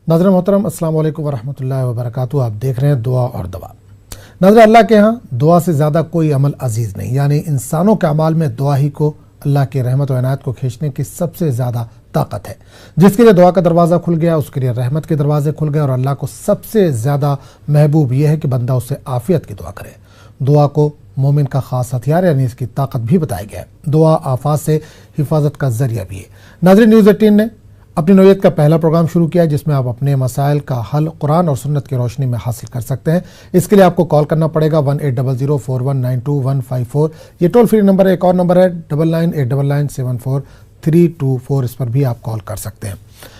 नाज़रीन मोहतरम, अस्सलाम वालेकुम वरहमतुल्लाहि वबरकातुहू। आप देख रहे हैं दुआ और दवा। नाज़रीन, अल्लाह के यहाँ दुआ से ज़्यादा कोई अमल अजीज़ नहीं, यानी इंसानों के अमाल में दुआ ही को अल्लाह की रहमत व इनायत को खींचने की सबसे ज़्यादा ताकत है। जिसके लिए दुआ का दरवाज़ा खुल गया, उसके लिए रहमत के दरवाजे खुल गए। और अल्लाह को सबसे ज़्यादा महबूब यह है कि बंदा उससे आफ़ियत की दुआ करे। दुआ को मोमिन का ख़ास हथियार यानी इसकी ताकत भी बताया गया है। दुआ आफात से हिफाजत का जरिया भी है। नाज़रीन, न्यूज़ 18 ने अपनी नौयत का पहला प्रोग्राम शुरू किया है जिसमें आप अपने मसाइल का हल कुरान और सुन्नत की रोशनी में हासिल कर सकते हैं। इसके लिए आपको कॉल करना पड़ेगा 180041922154। ये टोल फ्री नंबर है। एक और नंबर है 9989974324। इस पर भी आप कॉल कर सकते हैं।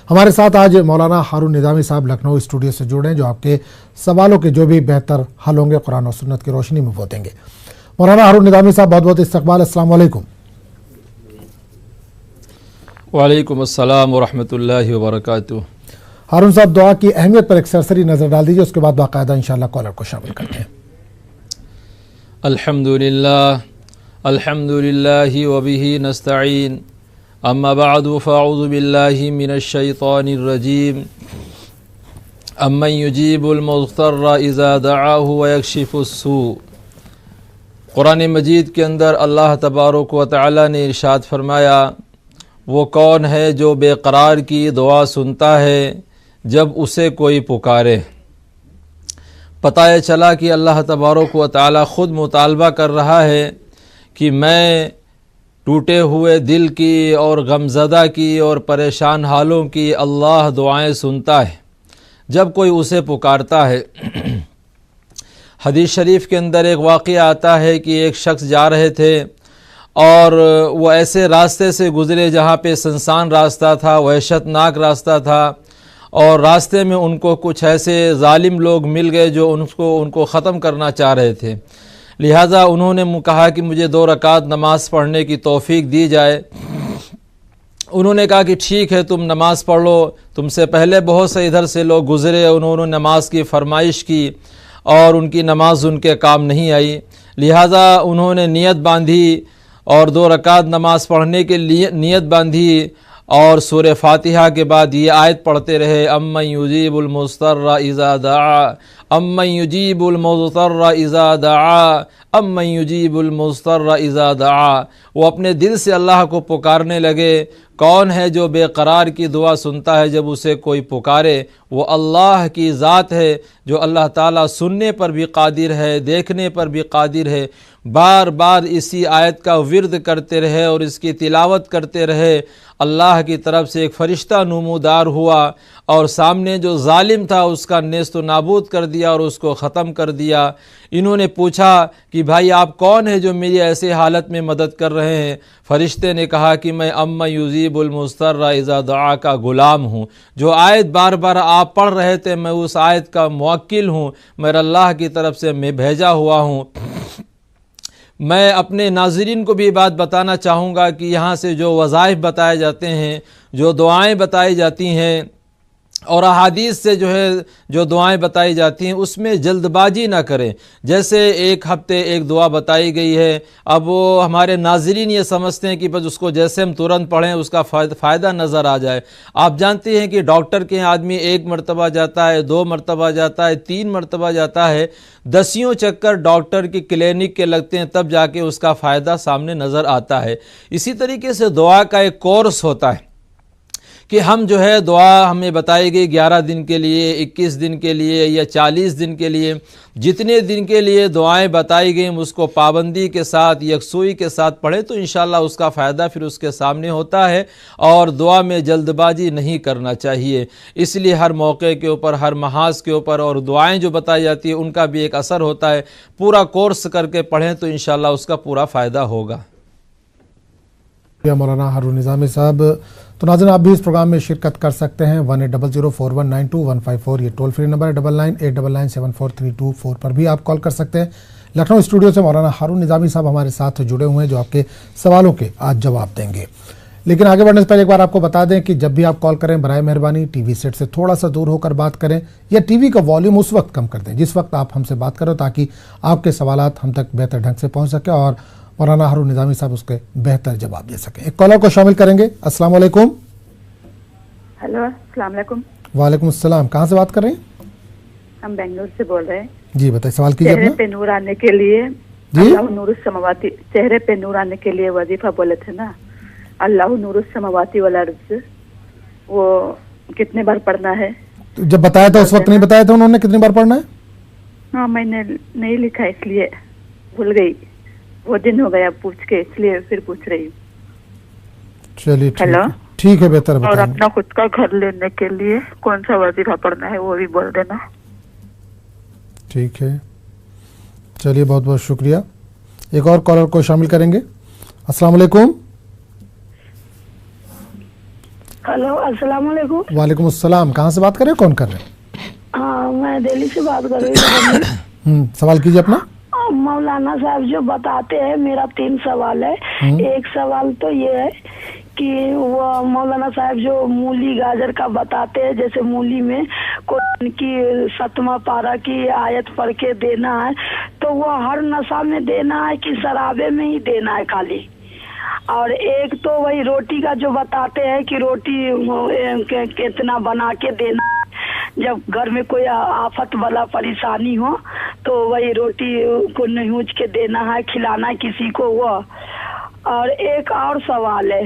हमारे साथ आज मौलाना हारून निज़ामी साहब लखनऊ स्टूडियो से जुड़े हैं, जो आपके सवालों के जो भी बेहतर हल होंगे कुरान और सुन्नत की रोशनी में वो देंगे। मौलाना हारून निज़ामी साहब, बहुत बहुत इस्तकबाल। अस्सलाम वालेकुम। वालेकुम अस्सलाम वरहमतुल्लाहि वबरकातुहू। हारून साहब, दुआ की अहमियत पर एक सरसरी नज़र डाल दीजिए, उसके बाद बाकायदा इंशाअल्लाह कॉलर को शामिल करते हैं। अल्हम्दुलिल्लाहि व बिही नस्तईन, अम्मा बअदु फ़अऊज़ु बिल्लाहि मिनश शैतानिर रजीम। अम्मन युजीबुल मुज़्तर्र इज़ा दअाहु व यक्शिफुस सू। कुरान मजीद के अंदर अल्लाह तबारक व तआला ने इरशाद फरमाया, वो कौन है जो बेकरार की दुआ सुनता है जब उसे कोई पुकारे। पता है चला कि अल्लाह तबारक व तआला ख़ुद मुतालबा कर रहा है कि मैं टूटे हुए दिल की और गमज़दा की और परेशान हालों की अल्लाह दुआएं सुनता है जब कोई उसे पुकारता है। हदीस शरीफ के अंदर एक वाक़या आता है कि एक शख्स जा रहे थे और वो ऐसे रास्ते से गुज़रे जहाँ पे सुनसान रास्ता था, वहशतनाक रास्ता था, और रास्ते में उनको कुछ ऐसे जालिम लोग मिल गए जो उनको ख़त्म करना चाह रहे थे। लिहाजा उन्होंने कहा कि मुझे 2 रकात नमाज़ पढ़ने की तौफ़ीक दी जाए। उन्होंने कहा कि ठीक है, तुम नमाज़ पढ़ लो। तुमसे पहले बहुत से इधर से लोग गुज़रे, उन्होंने नमाज की फरमाइश की और उनकी नमाज उनके काम नहीं आई। लिहाजा उन्होंने नियत बांधी और 2 रकात नमाज़ पढ़ने के लिए नियत बांधी और सूरह फातिहा के बाद ये आयत पढ़ते रहे, अम्मन युजीबुल मुज़्तर्रा इज़ा दआ, अम्मन युजीबुल मुज़्तर्रा इज़ा दआ, अम्मन युजीबुल मुज़्तर्रा इज़ा दआ। वो अपने दिल से अल्लाह को पुकारने लगे, कौन है जो बेकरार की दुआ सुनता है जब उसे कोई पुकारे। वो अल्लाह की ज़ात है जो अल्लाह ताला सुनने पर भी कादिर है, देखने पर भी कादिर है। बार बार इसी आयत का विर्द करते रहे और इसकी तिलावत करते रहे। अल्लाह की तरफ से एक फ़रिश्ता नमूदार हुआ और सामने जो जालिम था उसका नेस्त व नाबूद कर दिया और उसको ख़त्म कर दिया। इन्होंने पूछा कि भाई आप कौन है जो मेरी ऐसे हालत में मदद कर रहे हैं। फ़रिश्ते ने कहा कि मैं अम्मा युजीबुल मुज़्तर्रा इज़ा दआ का ग़ुलाम हूँ। जो आयत बार बार आप पढ़ रहे थे मैं उस आयत का मुवक्किल हूँ, मैं अल्लाह की तरफ से मैं भेजा हुआ हूँ। मैं अपने नाज़रीन को भी बात बताना चाहूँगा कि यहाँ से जो वज़ाइफ बताए जाते हैं, जो दुआएं बताई जाती हैं और अहादीस से जो दुआएं बताई जाती हैं, उसमें जल्दबाजी ना करें। जैसे एक हफ्ते एक दुआ बताई गई है, अब वो हमारे नाज़रीन ये समझते हैं कि बस उसको जैसे हम तुरंत पढ़ें उसका फ़ायदा नज़र आ जाए। आप जानते हैं कि डॉक्टर के यहाँ आदमी 1 मरतबा जाता है, 2 मरतबा जाता है, 3 मरतबा जाता है, 10 चक्कर डॉक्टर की क्लिनिक के लगते हैं, तब जाके उसका फ़ायदा सामने नज़र आता है। इसी तरीके से दुआ का एक कोर्स होता है कि हम दुआ हमें बताई गई 11 दिन के लिए, 21 दिन के लिए या 40 दिन के लिए, जितने दिन के लिए दुआएं बताई गई उसको पाबंदी के साथ, यकसुई के साथ पढ़ें तो इंशाअल्लाह उसका फ़ायदा फिर उसके सामने होता है। और दुआ में जल्दबाजी नहीं करना चाहिए। इसलिए हर मौके के ऊपर, हर महाज के ऊपर और दुआएं जो बताई जाती है उनका भी एक असर होता है। पूरा कोर्स करके पढ़ें तो इंशाअल्लाह उसका पूरा फ़ायदा होगा। मौलाना हारून निज़ामी साहब, तो नाज़रीन आप भी इस प्रोग्राम में शिरकत कर सकते हैं। 180041922154 ये टोल फ्री नंबर है। 9989974324 पर भी आप कॉल कर सकते हैं। लखनऊ स्टूडियो से मौलाना हारून निज़ामी साहब हमारे साथ जुड़े हुए हैं जो आपके सवालों के आज जवाब देंगे। लेकिन आगे बढ़ने से पहले एक बार आपको बता दें कि जब भी आप कॉल करें बराए मेहरबानी टीवी सेट से थोड़ा सा दूर होकर बात करें या टीवी का वॉल्यूम उस वक्त कम कर दें जिस वक्त आप हमसे बात करें, ताकि आपके सवालात हम तक बेहतर ढंग से पहुँच सके और मौलाना हारून निज़ामी साहब उसके बेहतर जवाब दे सकें। एक कॉलर को शामिल करेंगे। अस्सलाम वालेकुम। हेलो, अस्सलाम वालेकुम। वालेकुम अस्सलाम। कहाँ से बात कर रहे हैं? हम बेंगलोर से बोल रहे हैं। जी बताइए, सवाल कीजिए चेहरे अपना। पे नूर आने के लिए जी? अल्लाह नूरुस समावाती, चेहरे पे नूर आने के लिए वजीफा बोले थे ना, अल्लाह नूरुस समावाती वाला अर्ज, वो कितने बार पढ़ना है? तो जब बताया था उस वक्त नहीं बताया था उन्होंने कितनी बार पढ़ना है? हाँ, मैंने नहीं लिखा इसलिए भूल गई, वो दिन हो गया पूछ के, इसलिए फिर पूछ रही हूँ। चलिए ठीक हेलो? है, ठीक है, बेहतर और बताएंगे। अपना खुद का घर लेने के लिए कौन सा वजीफा पढ़ना है वो भी बोल देना। ठीक है, चलिए बहुत बहुत शुक्रिया। एक और कॉलर को शामिल करेंगे। अस्सलाम वालेकुम। हेलो, अस्सलाम वालेकुम। वालेकुम अस्सलाम। कहाँ से बात कर रहे हैं, कौन कर रहे हैं? हाँ, मैं दिल्ली से बात कर रही हूँ। सवाल कीजिए अपना। मौलाना साहब जो बताते हैं, मेरा 3 सवाल है। एक सवाल तो ये है कि वो मौलाना साहब जो मूली गाजर का बताते हैं, जैसे मूली में कुरान की 7वां पारा की आयत पढ़ के देना है, तो वो हर नशा में देना है कि शराबे में ही देना है खाली? और एक तो वही रोटी का जो बताते हैं कि रोटी कितना बना के देना, जब घर में कोई आफत वाला परेशानी हो तो वही रोटी को नूच के देना है, खिलाना है किसी को वो। और एक और सवाल है,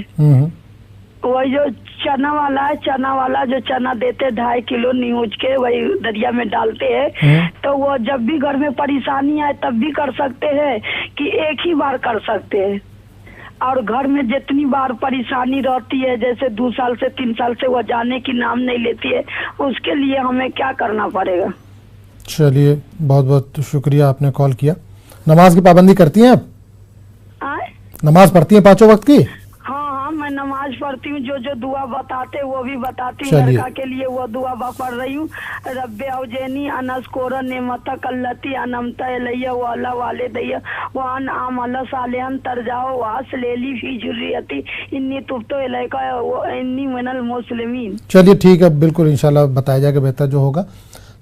वही जो चना वाला है, चना वाला जो चना देते 2.5 किलो न्यूज के वही दरिया में डालते हैं, तो वो जब भी घर में परेशानी आए तब भी कर सकते हैं कि एक ही बार कर सकते हैं? और घर में जितनी बार परेशानी रहती है, जैसे 2 साल से 3 साल से वो जाने की नाम नहीं लेती है, उसके लिए हमें क्या करना पड़ेगा? चलिए बहुत बहुत शुक्रिया, आपने कॉल किया। नमाज की पाबंदी करती हैं आप? नमाज पढ़ती हैं 5 वक्त की? हाँ, मैं नमाज पढ़ती हूँ, जो जो दुआ बताते वो भी बताती हूँ। चलिए। लड़का के लिए वो दुआ पढ़ रही हूँ, रब्बे औजैनी अनस्कोरा नेमतक अल्लती अनमता इलैया व अला वालिदैया व अन आमला सालिहन तरजाओ वास लेली फी जुर्रियती इन्नी तुब्तु इलैका व इन्नी मिनल मुस्लिमीन। चलिए ठीक है, बिल्कुल इंशाल्लाह बताया जाएगा बेहतर जो होगा।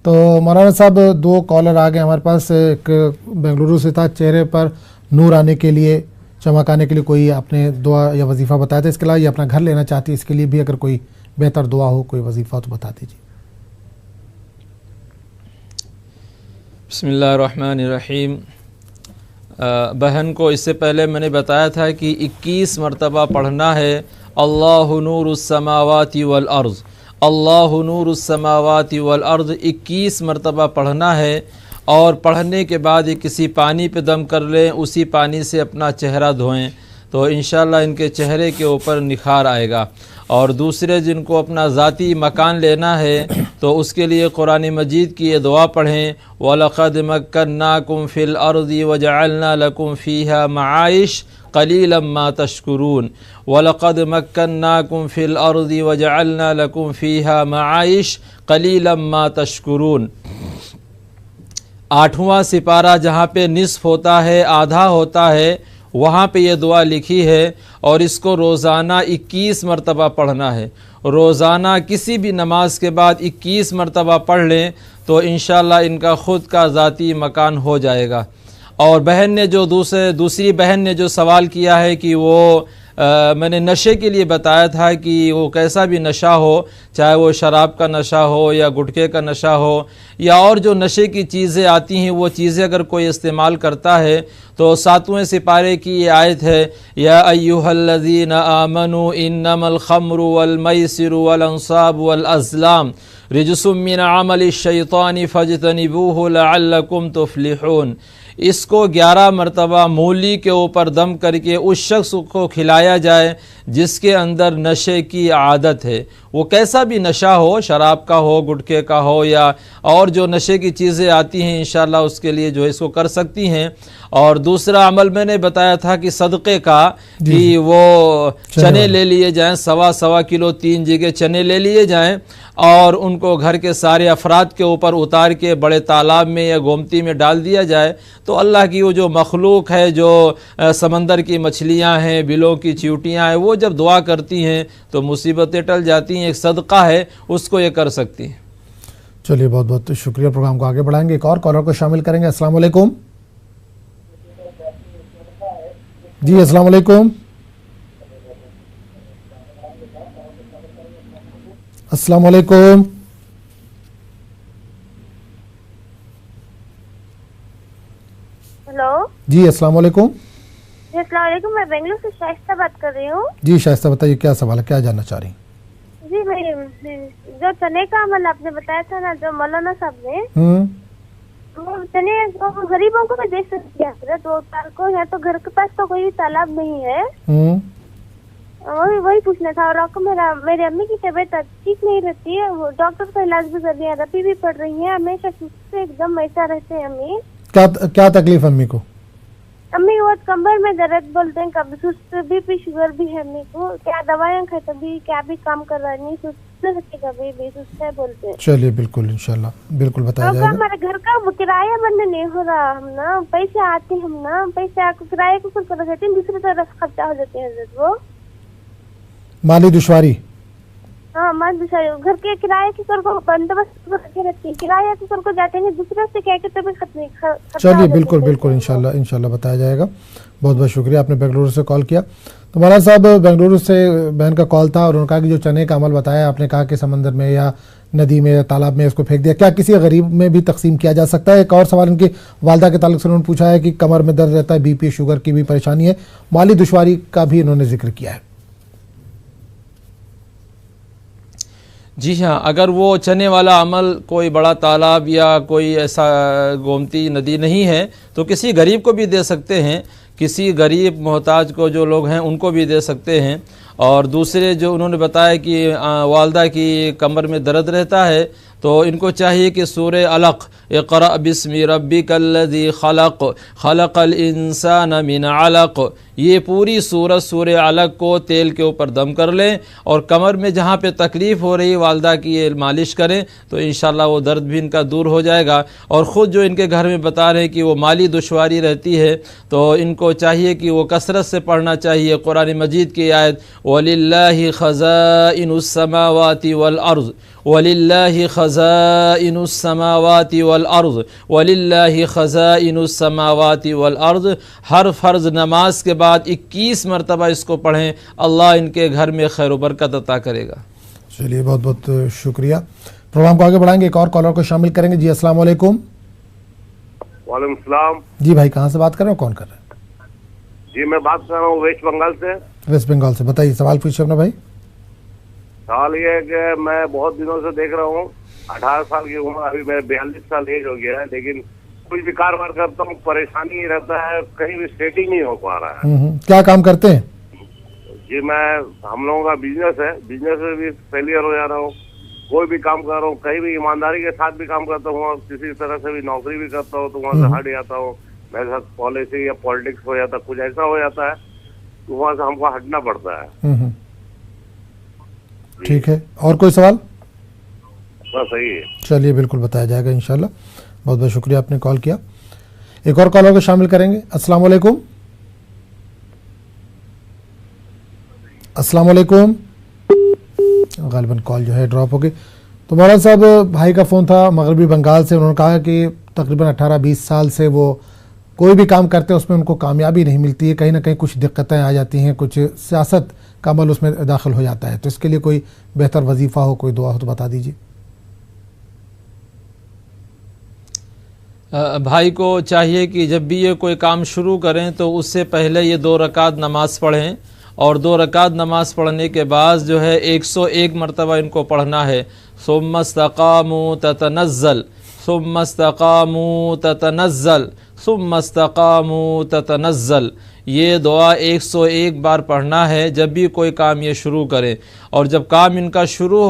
तो मौलाना साहब 2 कॉलर आ गए हमारे पास। एक बेंगलुरु से था, चेहरे पर नूर आने के लिए, चमक आने के लिए कोई आपने दुआ या वजीफ़ा बताया था। इसके अलावा ये अपना घर लेना चाहती है, इसके लिए भी अगर कोई बेहतर दुआ हो, कोई वजीफ़ा तो बता दीजिए। बिस्मिल्लाहिर्रहमानिर्रहीम। बहन को इससे पहले मैंने बताया था कि 21 मरतबा पढ़ना है अल्लाहु नूरुस समावाति वल अर्ज़, अल्लाहु नूरुस समावाति वल अर्ज़ 21 मरतबा पढ़ना है। और पढ़ने के बाद ये किसी पानी पे दम कर लें, उसी पानी से अपना चेहरा धोएं, तो इंशाल्लाह इनके चेहरे के ऊपर निखार आएगा। और दूसरे जिनको अपना ज़ाती मकान लेना है तो उसके लिए कुरान मजीद की ये दुआ पढ़ें, वलक़द मक्कन्नाकुम फ़िल अर्ज़ि वजअलना लकुम फ़ीहा मआइश क़लीलन मा तशकुरून, वलक़द मक्कन्नाकुम फ़िल अर्ज़ि वजअलना लकुम फ़ीहा मआइश क़लीलन मा तशकुरून। 8वां सिपारा जहाँ पे निस्फ़ होता है, आधा होता है, वहाँ पे ये दुआ लिखी है और इसको रोज़ाना 21 मरतबा पढ़ना है। रोज़ाना किसी भी नमाज के बाद 21 मरतबा पढ़ लें तो इंशाल्लाह इनका ख़ुद का ज़ाती मकान हो जाएगा। और बहन ने जो दूसरी बहन ने जो सवाल किया है कि वो मैंने नशे के लिए बताया था कि वो कैसा भी नशा हो, चाहे वो शराब का नशा हो या गुटखे का नशा हो या और जो नशे की चीज़ें आती हैं, वो चीज़ें अगर कोई इस्तेमाल करता है तो 7वें सिपारे की ये आयत है, या अय्युहल्लज़ीना आमनू इन्नमल खम्रु वल मैसिरु वल अंसाबु वल अज़लाम रिजसुम मिन अमलिश शैतानी फज्तनिबूहु लअल्लकुम तुफ्लिहून। इसको 11 मरतबा मूली के ऊपर दम करके उस शख्स को खिलाया जाए जिसके अंदर नशे की आदत है, वो कैसा भी नशा हो, शराब का हो, गुटखे का हो या और जो नशे की चीज़ें आती हैं, इंशाल्लाह उसके लिए जो है इसको कर सकती हैं। और दूसरा अमल मैंने बताया था कि सदक़े का, कि वो चने ले लिए जाएं, 1.25 किलो 3 जगह चने ले लिए जाएं और उनको घर के सारे अफराद के ऊपर उतार के बड़े तालाब में या गोमती में डाल दिया जाए, तो अल्लाह की वो जो मखलूक है, जो समंदर की मछलियां हैं, बिलों की चींटियां हैं, वो जब दुआ करती हैं तो मुसीबतें टल जाती हैं। एक सदका है, उसको ये कर सकती हैं। चलिए बहुत बहुत शुक्रिया, प्रोग्राम को आगे बढ़ाएंगे। एक और कॉलर को शामिल करेंगे। अस्सलाम वालेकुम जी। अस्सलाम वालेकुम। अस्सलाम वालेकुम। जी अस्सलाम वालेकुम। अस्सलाम वालेकुम, मैं बेंगलुरु से शाइस्ता बात कर रही हूँ। जी शाइस्ता बताइए क्या सवाल है, क्या जानना चाह रही हैं? जी मैं जो चने का अमल आपने बताया था ना, जो मौलाना साहब ने, वो चने वो गरीबों को भी दे सकते हैं, दो साल को है तो घर के पास तो कोई तालाब नहीं है, वही पूछना था। और आपको मेरी अम्मी की तबीयत ठीक नहीं रहती है, वो डॉक्टर का इलाज भी कर दिया, रपी भी पड़ रही है, हमेशा सुस्त एकदम ऐसा रहते हैं अम्मी। क्या तकलीफ अम्मी को? अम्मी बहुत कमर में दर्द बोलते हैं, कभी सुस्त, बीपी शुगर भी है अम्मी को, क्या दवाइयाँ खाए तभी क्या भी काम कर रहा नहीं, सुस्त रहती कभी भी, सुस्त है बोलते हैं। चलिए बिल्कुल इंशाल्लाह बिल्कुल बताया जाएगा। हमारे घर का किराया बंद नहीं हो रहा, हम ना पैसे आते हम ना पैसे आकर किराए को कुछ कर देते हैं, दूसरी तरफ खर्चा हो जाते हैं वो माली दुश्वारी। हाँ माली दुश्वारी, घर के किराए की कर को बंदोबस्त रखे रहती है, किराया की कर को जाते हैं दूसरे से क्या कहते हैं। चलिए बिल्कुल बिल्कुल इंशाल्लाह बताया जाएगा। बहुत बहुत शुक्रिया, आपने बेंगलुरु से कॉल किया। तो मौलाना साहब बेंगलुरु से बहन का कॉल था और उन्होंने कहा कि जो चने का अमल बताया आपने, कहा कि समंदर में या नदी में या तालाब में इसको फेंक दिया, क्या किसी गरीब में भी तकसीम किया जा सकता है? एक और सवाल इनकी वालदा के ताल्लुक से उन्होंने पूछा है कि कमर में दर्द रहता है, बीपी शुगर की भी परेशानी है, माली दुश्वारी का भी इन्होंने जिक्र किया है। जी हाँ, अगर वो चने वाला अमल कोई बड़ा तालाब या कोई ऐसा गोमती नदी नहीं है तो किसी गरीब को भी दे सकते हैं, किसी गरीब मोहताज को जो लोग हैं उनको भी दे सकते हैं। और दूसरे जो उन्होंने बताया कि वालदा की कमर में दर्द रहता है तो इनको चाहिए कि सूरह अलक़, इक़रा बिस्मि रब्बिकल्लज़ी खलक़ खलक़ल इंसान मिन अलक़, ये पूरी सूरह अलक़ को तेल के ऊपर दम कर लें और कमर में जहाँ पे तकलीफ़ हो रही वालदा की ये मालिश करें तो इंशाल्लाह वो दर्द भी इनका दूर हो जाएगा। और ख़ुद जो इनके घर में बता रहे हैं कि वो माली दुश्वारी रहती है तो इनको चाहिए कि वो कसरत से पढ़ना चाहिए कुरान मजीद की आयत, वलिल्लाहि ख़ज़ाइनुस समावाति वल अर्ज़, वलिल्लाहि ख़ज़ाइनुस समावाति वल अर्ज़, वलिल्लाहि ख़ज़ाइनुस समावाति वल अर्ज़। हर फ़र्ज़ नमाज के बाद 21 मरतबा इसको पढ़ें, अल्लाह इनके घर में खैर व बरकत अता करेगा। चलिए बहुत बहुत शुक्रिया। प्रोग्राम को आगे बढ़ाएंगे, एक और कॉलर को शामिल करेंगे। जी अस्सलाम वालेकुम। वालेकुम सलाम। जी भाई कहाँ से बात कर रहे हो, कौन कर रहे हैं? जी मैं बात कर रहा हूँ वेस्ट बंगाल से। वेस्ट बंगाल से, बताइए सवाल पूछिए अपना भाई। सवाल ये है कि मैं बहुत दिनों से देख रहा हूँ, 18 साल की उम्र, अभी मेरे 42 साल एज हो गया है, लेकिन कुछ भी कारोबार करता हूँ परेशानी ही रहता है, कहीं भी सेटिंग नहीं हो पा रहा है। क्या काम करते हैं? जी हम लोगों का बिजनेस है, बिजनेस में भी फेलियर हो जा रहा हूँ, कोई भी काम कर रहा हूँ, कहीं भी ईमानदारी के साथ भी काम करता हूँ और किसी तरह से भी नौकरी भी करता हूँ तो वहाँ से हट जाता हूँ, मेरे साथ पॉलिसी या पॉलिटिक्स हो जाता, कुछ ऐसा हो जाता है तो वहाँ से हमको हटना पड़ता है। ठीक है, और कोई सवाल? बस सही है। चलिए बिल्कुल बताया जाएगा इंशाल्लाह। बहुत बहुत शुक्रिया आपने कॉल किया। एक और कॉलर को शामिल करेंगे। अस्सलाम वालेकुम। अस्सलाम वालेकुम। गालिबन कॉल जो है ड्रॉप हो गई। तो मौलाना साहब भाई का फ़ोन था मगरबी बंगाल से, उन्होंने कहा कि तकरीबन 18-20 साल से वो कोई भी काम करते हैं उसमें उनको कामयाबी नहीं मिलती है, कहीं ना कहीं कुछ दिक्कतें आ जाती हैं, कुछ सियासत का अमल उसमें दाखिल हो जाता है, तो इसके लिए कोई बेहतर वजीफ़ा हो, कोई दुआ हो तो बता दीजिए। भाई को चाहिए कि जब भी ये कोई काम शुरू करें तो उससे पहले ये 2 रकात नमाज़ पढ़ें और 2 रकात नमाज़ पढ़ने के बाद जो है 101 मरतबा इनको पढ़ना है, सुम्मस्तकामू ततनज़्ज़ल, सुम्मस्तकामू ततनज़्ज़ल, सुम्मस्तकामू ततनज़्ज़ल। ये दुआ 101 बार पढ़ना है जब भी कोई काम ये शुरू करें। और जब काम इनका शुरू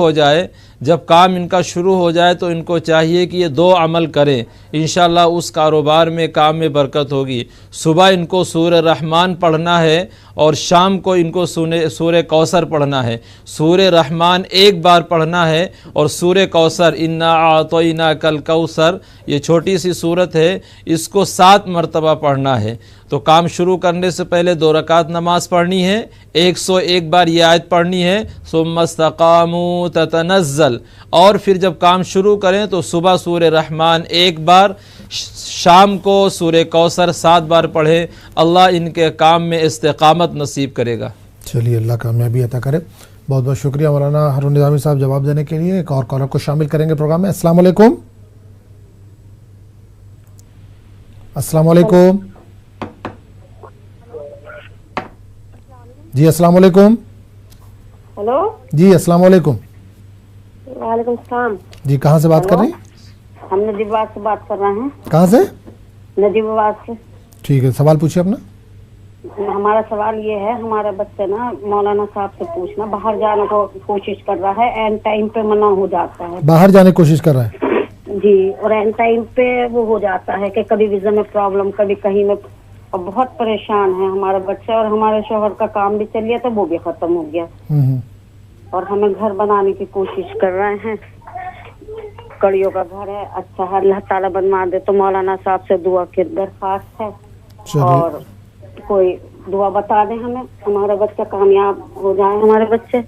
हो जाए तो इनको चाहिए कि ये 2 अमल करें, इंशाअल्लाह उस कारोबार में, काम में बरकत होगी। सुबह इनको सूरह रहमान पढ़ना है और शाम को इनको सूरह कौसर पढ़ना है। सूरह रहमान 1 बार पढ़ना है और सूरह कौसर, इन्ना आतोइना कल कौसर, ये छोटी सी सूरत है, इसको 7 मरतबा पढ़ना है। तो काम शुरू करने से पहले 2 रकात नमाज पढ़नी है, 101 बार ये आयत पढ़नी है, सुम्मस्तकामू ततनज़्ज़ल, और फिर जब काम शुरू करें तो सुबह सूरह रहमान 1 बार, शाम को सूरह कौसर 7 बार पढ़े। अल्लाह इनके काम में इस्तिकामत नसीब करेगा। चलिए अल्लाह कामयाबी अता करे। बहुत बहुत शुक्रिया मौलाना हारून निज़ामी साहब जवाब देने के लिए। एक और कॉलर को शामिल करेंगे प्रोग्राम में। अस्सलाम वालेकुम। अस्सलाम वालेकुम। जी अस्सलाम वालेकुम। हेलो जी अस्सलाम वालेकुम। वालेकुम सलाम। जी कहाँ से बात कर रहे हैं? हम नजीबाबाद से बात कर रहे हैं। कहाँ से? नजीबाबाद से। ठीक है, सवाल पूछिए अपना। हमारा सवाल ये है, हमारा बच्चा ना मौलाना साहब से पूछना, बाहर जाने को कोशिश कर रहा है, एंड टाइम पे मना हो जाता है। बाहर जाने की कोशिश कर रहा है जी, और एंड टाइम पे वो हो जाता है कि कभी वीजा में प्रॉब्लम, कभी कहीं में, और बहुत परेशान है हमारा बच्चा। और हमारे शोहर का काम भी चल गया तो वो भी खत्म हो गया, और हमें घर बनाने की कोशिश कर रहे हैं। कड़ियों का घर है, अच्छा है, अल्लाह ताला बनवा दे। तो मौलाना साहब से दुआ की दरखास्त है, और कोई दुआ बता दें हमें, हमारा बच्चा कामयाब हो जाए, हमारे बच्चे।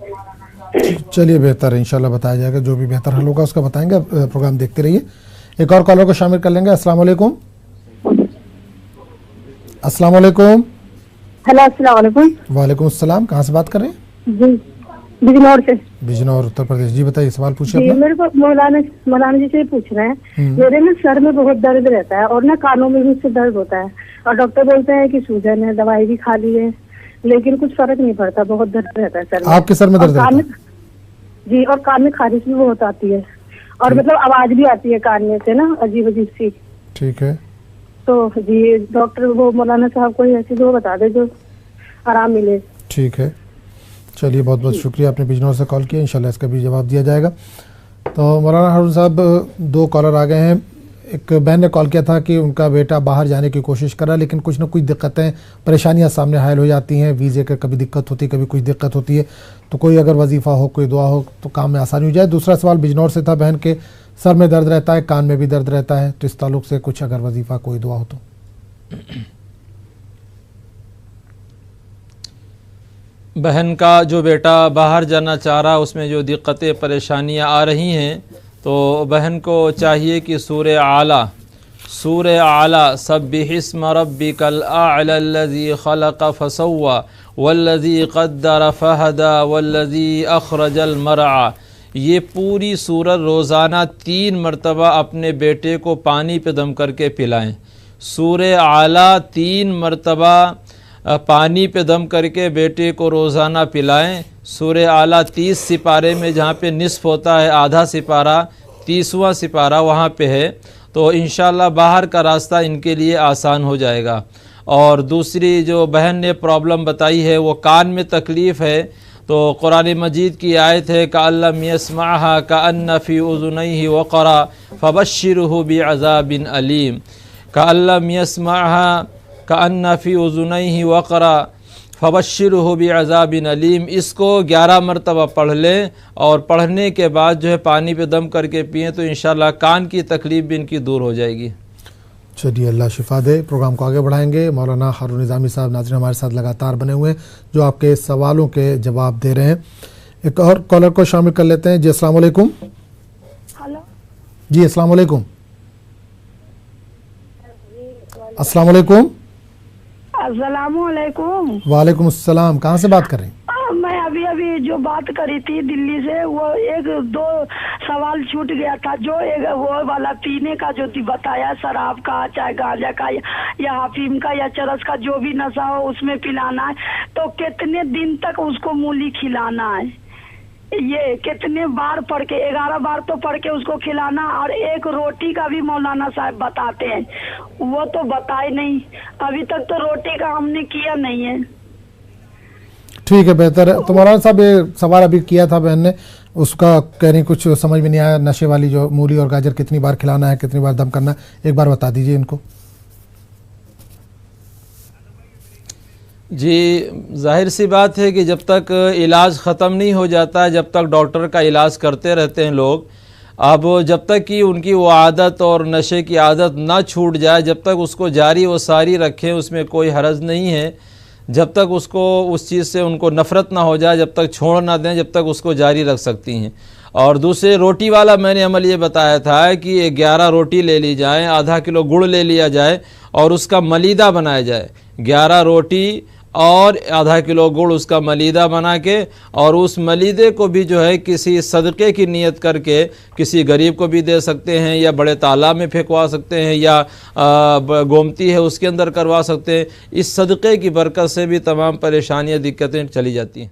चलिए बेहतर है, इंशाल्लाह बताया जाएगा, जो भी बेहतर हल होगा उसका बताएंगे। प्रोग्राम देखते रहिए। एक और कॉलर को शामिल कर लेंगे। अस्सलाम वालेकुम। अस्सलाम वालेकुम। हेलो अस्सलाम वालेकुम। वालेकुम अस्सलाम। कहाँ से बात कर रहे हैं? जी बिजनौर से। बिजनौर उत्तर प्रदेश। जी बताइए, सवाल पूछिए जी, अपना। मेरे को मौलाना जी से पूछ रहे हैं। मेरे ना सर में बहुत दर्द रहता है, और ना कानों में भी उससे दर्द होता है, और डॉक्टर बोलते हैं कि सूजन है, दवाई भी खा ली है, लेकिन कुछ फर्क नहीं पड़ता, बहुत दर्द रहता है सर में। आपके सर में दर्द रहता है? जी, और कान में खारिश भी बहुत आती है, और मतलब आवाज भी आती है कान में से ना, अजीब अजीब सी। ठीक है, तो जी डॉक्टर वो मौलाना साहब कोई ऐसी दो बता दे जो आराम मिले। ठीक है, चलिए बहुत बहुत शुक्रिया, आपने बिजनौर से कॉल किया, इंशाल्लाह इसका भी जवाब दिया जाएगा। तो मौलाना हारून साहब, दो कॉलर आ गए हैं। एक बहन ने कॉल किया था कि उनका बेटा बाहर जाने की कोशिश कर रहा है, लेकिन कुछ ना कुछ दिक्कतें, परेशानियां सामने हायल हो जाती हैं। वीज़े का कभी दिक्कत होती है, कभी कुछ दिक्कत होती है, तो कोई अगर वजीफ़ा हो, कोई दुआ हो तो काम में आसानी हो जाए। दूसरा सवाल बिजनौर से था, बहन के सर में दर्द रहता है, कान में भी दर्द रहता है, तो इस ताल्लुक़ से कुछ अगर वजीफ़ा कोई दुआ हो तो। बहन का जो बेटा बाहर जाना चाह रहा, उसमें जो दिक्कतें परेशानियां आ रही हैं, तो बहन को चाहिए कि सूरह आला सब्बिहिस्म रब्बिकल आ'ला अल्लज़ी खलक़ फसव्वा वल्लज़ी क़द्दर फ़हदा वल्लज़ी अख़रजल मरआ, ये पूरी सूरत रोज़ाना 3 मरतबा अपने बेटे को पानी पे दम करके पिलाएं। सूरह आला 3 मरतबा पानी पे दम करके बेटे को रोज़ाना पिलाएं। सूरह आला 30 सिपारे में, जहाँ पे निस्फ़ होता है, आधा सिपारा, 30वां सिपारा वहाँ पे है, तो इंशाल्लाह बाहर का रास्ता इनके लिए आसान हो जाएगा। और दूसरी जो बहन ने प्रॉब्लम बताई है, वो कान में तकलीफ़ है, तो कुरान मजीद की आयत है कअल्लम यस्मअहा कअन्न फ़ी उज़ुनैहि वक़रा फ़बश्शिरहु बिअज़ाबिन अलीम। कअल्लम यस्मअहा कअन्न फ़ी उज़ुनैहि वक़रा फ़बश्शिरहु बिअज़ाबिन अलीम। इसको 11 मरतबा पढ़ लें, और पढ़ने के बाद जो है पानी पे दम करके पिएँ, तो इंशाल्लाह कान की तकलीफ़ भी इनकी दूर हो जाएगी। चलिए, अल्लाह शिफा दे। प्रोग्राम को आगे बढ़ाएंगे। मौलाना हारून निज़ामी साहब नाज़रीन हमारे साथ लगातार बने हुए हैं, जो आपके सवालों के जवाब दे रहे हैं। एक और कॉलर को शामिल कर लेते हैं। जी अस्सलाम वालेकुम। हेलो जी अस्सलाम वालेकुम। अस्सलाम वालेकुम। अस्सलामुअलैकुम। वालेकुम अस्सलाम। कहाँ से बात कर रही हैं? मैं अभी जो बात करी थी दिल्ली से, वो एक दो सवाल छूट गया था। जो एक वो वाला पीने का जो बताया, शराब का, चाहे गांजा का, या अफीम का, या चरस का, जो भी नशा हो उसमें पिलाना है, तो कितने दिन तक उसको मूली खिलाना है? ये कितने बार पढ़ के, 11 बार तो पढ़ के उसको खिलाना। और एक रोटी का भी मौलाना साहब बताते हैं, वो तो बताए नहीं, अभी तक तो रोटी का हमने किया नहीं है। ठीक है, बेहतर है। तो मौलाना साहब, ये सवाल अभी किया था बहन ने, उसका कह रही कुछ समझ में नहीं आया। नशे वाली जो मूली और गाजर कितनी बार खिलाना है, कितनी बार दम करना है, एक बार बता दीजिए इनको। जी, जाहिर सी बात है कि जब तक इलाज ख़त्म नहीं हो जाता, जब तक डॉक्टर का इलाज करते रहते हैं लोग, अब जब तक कि उनकी वो आदत और नशे की आदत ना छूट जाए, जब तक उसको जारी व सारी रखें, उसमें कोई हरज नहीं है। जब तक उसको उस चीज़ से उनको नफ़रत ना हो जाए, जब तक छोड़ ना दें, जब तक उसको जारी रख सकती हैं। और दूसरे रोटी वाला मैंने अमल ये बताया था कि 11 रोटी ले ली जाए, आधा किलो गुड़ ले लिया जाए और उसका मलीदा बनाया जाए। 11 रोटी और आधा किलो गुड़ उसका मलीदा बना के, और उस मलीदे को भी जो है किसी सदक़े की नीयत करके किसी गरीब को भी दे सकते हैं, या बड़े तालाब में फेंकवा सकते हैं, या गोमती है उसके अंदर करवा सकते हैं। इस सदक़े की बरकत से भी तमाम परेशानियाँ दिक्कतें चली जाती हैं।